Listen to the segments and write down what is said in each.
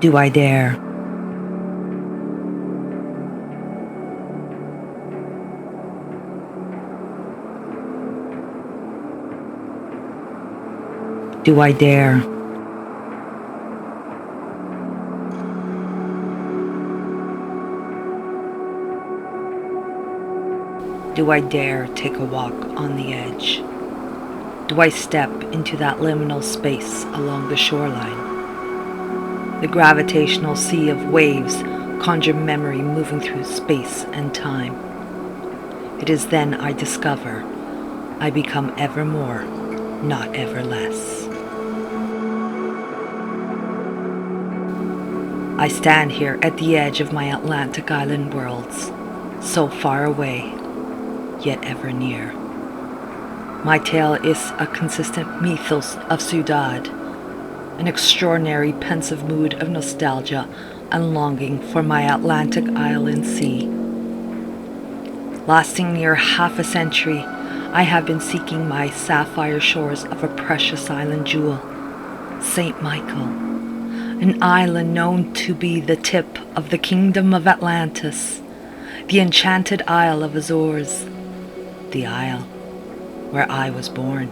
Do I dare? Do I dare? Do I dare take a walk on the edge? Do I step into that liminal space along the shoreline? The gravitational sea of waves conjure memory moving through space and time. It is then I discover I become ever more, not ever less. I stand here at the edge of my Atlantic island worlds, so far away, yet ever near. My tale is a consistent mythos of Ciudad, an extraordinary pensive mood of nostalgia and longing for my Atlantic island sea. Lasting near half a century, I have been seeking my sapphire shores of a precious island jewel, St. Michael, an island known to be the tip of the kingdom of Atlantis, the enchanted Isle of Azores, the isle where I was born.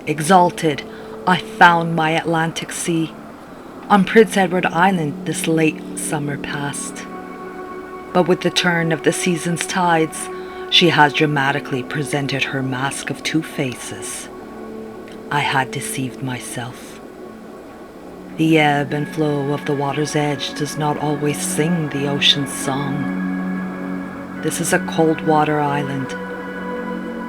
Exalted, I found my Atlantic Sea on Prince Edward Island this late summer past. But with the turn of the season's tides, she has dramatically presented her mask of two faces. I had deceived myself. The ebb and flow of the water's edge does not always sing the ocean's song. This is a cold water island.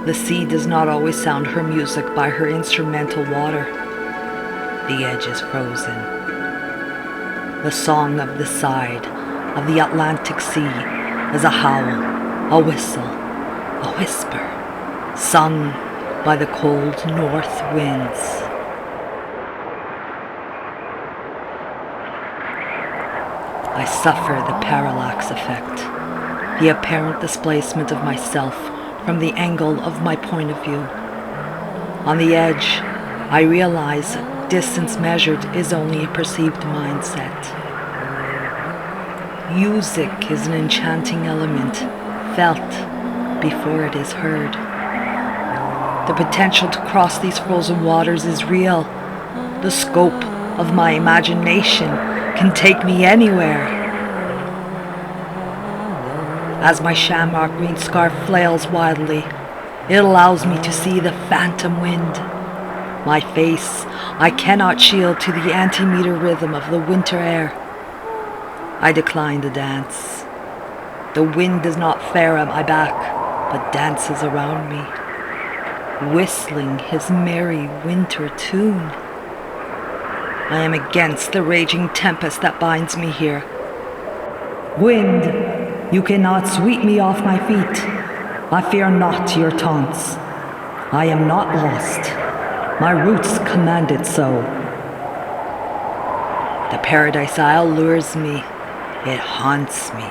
The sea does not always sound her music by her instrumental water. The edge is frozen. The song of the side of the Atlantic Sea is a howl, a whistle, a whisper, sung by the cold north winds. I suffer the parallax effect, the apparent displacement of myself from the angle of my point of view. On the edge, I realize distance measured is only a perceived mindset. Music is an enchanting element, felt before it is heard. The potential to cross these frozen waters is real. The scope of my imagination can take me anywhere. As my shamrock green scarf flails wildly, it allows me to see the phantom wind. My face I cannot shield to the antimeter rhythm of the winter air. I decline the dance. The wind does not fare at my back, but dances around me, whistling his merry winter tune. I am against the raging tempest that binds me here. Wind, you cannot sweep me off my feet. I fear not your taunts. I am not lost. My roots command it so. The Paradise Isle lures me. It haunts me.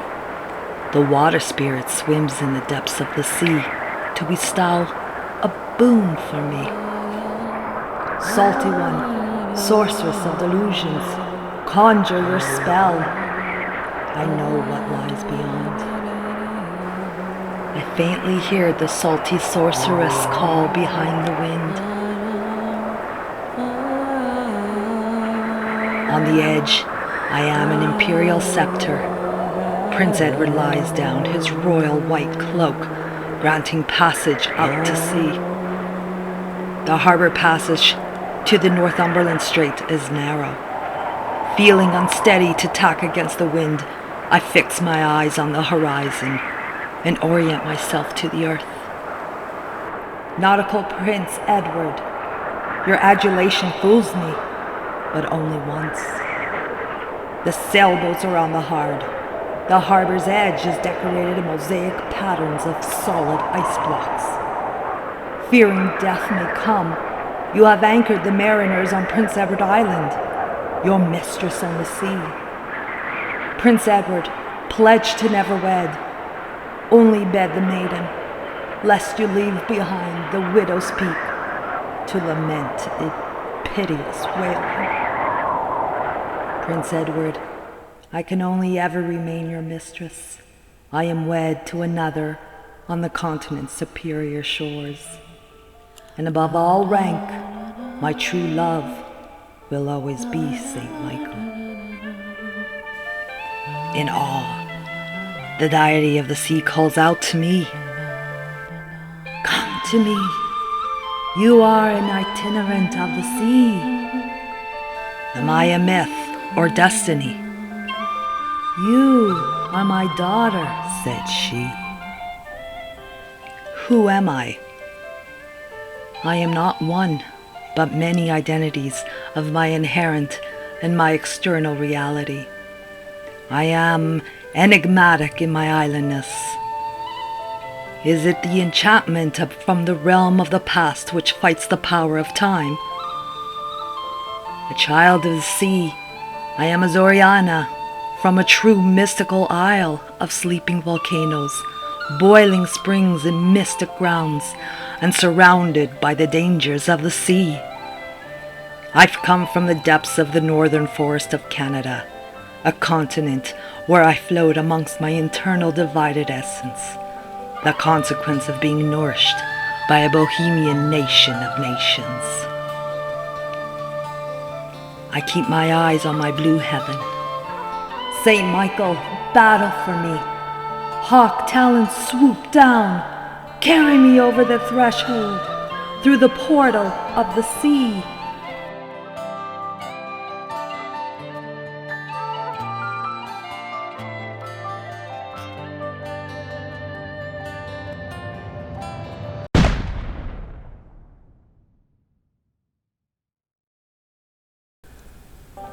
The water spirit swims in the depths of the sea to bestow a boon for me. Salty one, sorceress of delusions, conjure your spell. I know what lies beyond. I faintly hear the salty sorceress call behind the wind. On the edge, I am an imperial scepter. Prince Edward lies down his royal white cloak, granting passage out to sea. The harbour passage to the Northumberland Strait is narrow. Feeling unsteady to tack against the wind, I fix my eyes on the horizon and orient myself to the earth. Nautical Prince Edward, your adulation fools me, but only once. The sailboats are on the hard. The harbor's edge is decorated in mosaic patterns of solid ice blocks. Fearing death may come, you have anchored the mariners on Prince Edward Island, your mistress on the sea. Prince Edward, pledged to never wed, only bed the maiden, lest you leave behind the widow's peak to lament a piteous wailing. Prince Edward. I can only ever remain your mistress. I am wed to another on the continent's superior shores. And above all rank, my true love will always be Saint Michael. In awe, the deity of the sea calls out to me. Come to me. You are an itinerant of the sea. The Maya myth or destiny. You are my daughter, said she. Who am I? I am not one, but many identities of my inherent and my external reality. I am enigmatic in my islandness. Is it the enchantment from the realm of the past which fights the power of time? A child of the sea, I am a Zoriana, from a true mystical isle of sleeping volcanoes, boiling springs and mystic grounds, and surrounded by the dangers of the sea. I've come from the depths of the northern forest of Canada, a continent where I float amongst my internal divided essence, the consequence of being nourished by a bohemian nation of nations. I keep my eyes on my blue heaven. Saint Michael, battle for me. Hawk talons swoop down, carry me over the threshold, through the portal of the sea.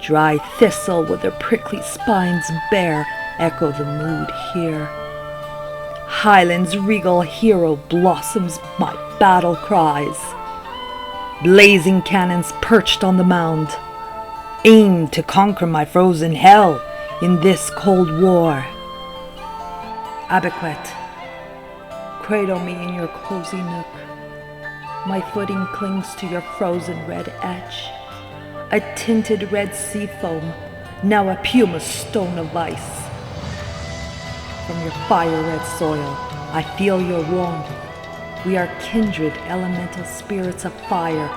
Dry thistle with their prickly spines bare echo the mood here. Highland's regal hero blossoms my battle cries. Blazing cannons perched on the mound, aim to conquer my frozen hell in this cold war. Abequet, cradle me in your cozy nook. My footing clings to your frozen red edge. A tinted red sea foam, now a pumice stone of ice. From your fire-red soil, I feel your warmth. We are kindred elemental spirits of fire,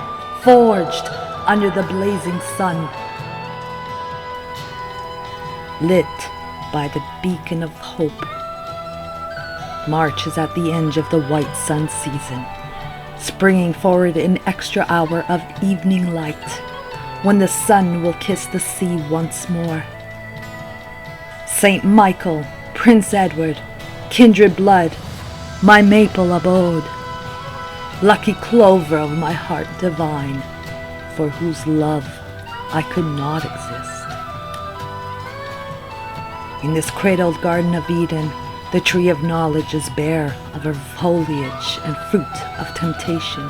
forged under the blazing sun. Lit by the beacon of hope. March is at the edge of the white sun season, springing forward an extra hour of evening light, when the sun will kiss the sea once more. Saint Michael, Prince Edward, kindred blood, my maple abode, lucky clover of my heart divine, for whose love I could not exist. In this cradled Garden of Eden, the tree of knowledge is bare of her foliage and fruit of temptation.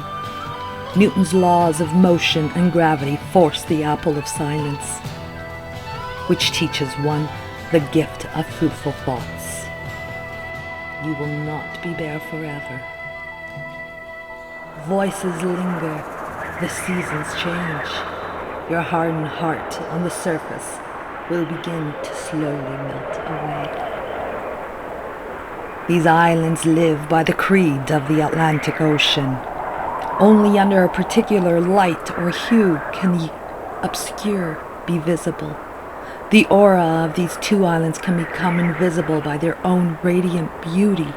Newton's laws of motion and gravity force the apple of silence, which teaches one the gift of fruitful thoughts. You will not be bare forever. Voices linger, the seasons change. Your hardened heart on the surface will begin to slowly melt away. These islands live by the creed of the Atlantic Ocean. Only under a particular light or hue can the obscure be visible. The aura of these two islands can become invisible by their own radiant beauty.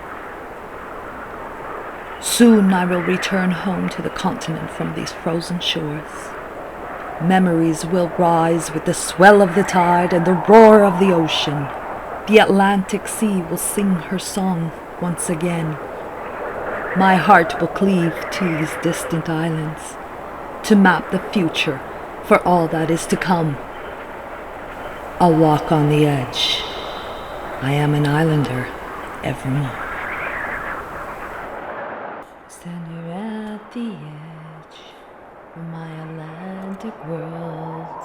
Soon I will return home to the continent from these frozen shores. Memories will rise with the swell of the tide and the roar of the ocean. The Atlantic Sea will sing her song once again. My heart will cleave to these distant islands, to map the future for all that is to come. I'll walk on the edge. I am an islander evermore. Stand here at the edge of my Atlantic world.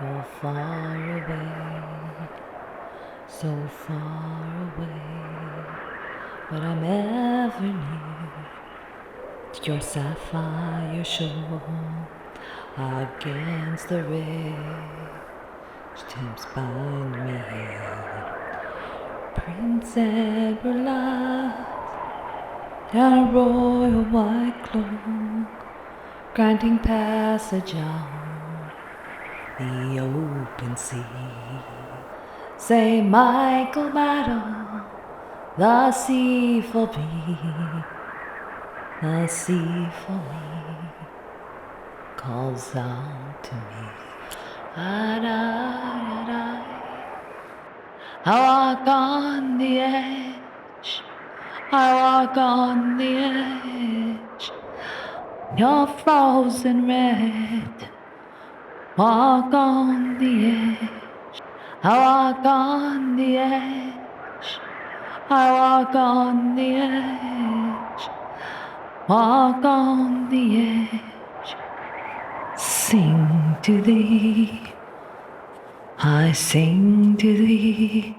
You're far away, so far away, but I'm ever near to your sapphire shore against the red Tim's bind me here. Prince Edward lies down a royal white cloak, granting passage on the open sea. Saint Michael battle, the sea for me, the sea for me, calls out to me. I walk on the edge, I walk on the edge, you're frozen red, walk on the edge, I walk on the edge, I walk on the edge, walk on the edge, sing to thee, I sing to thee.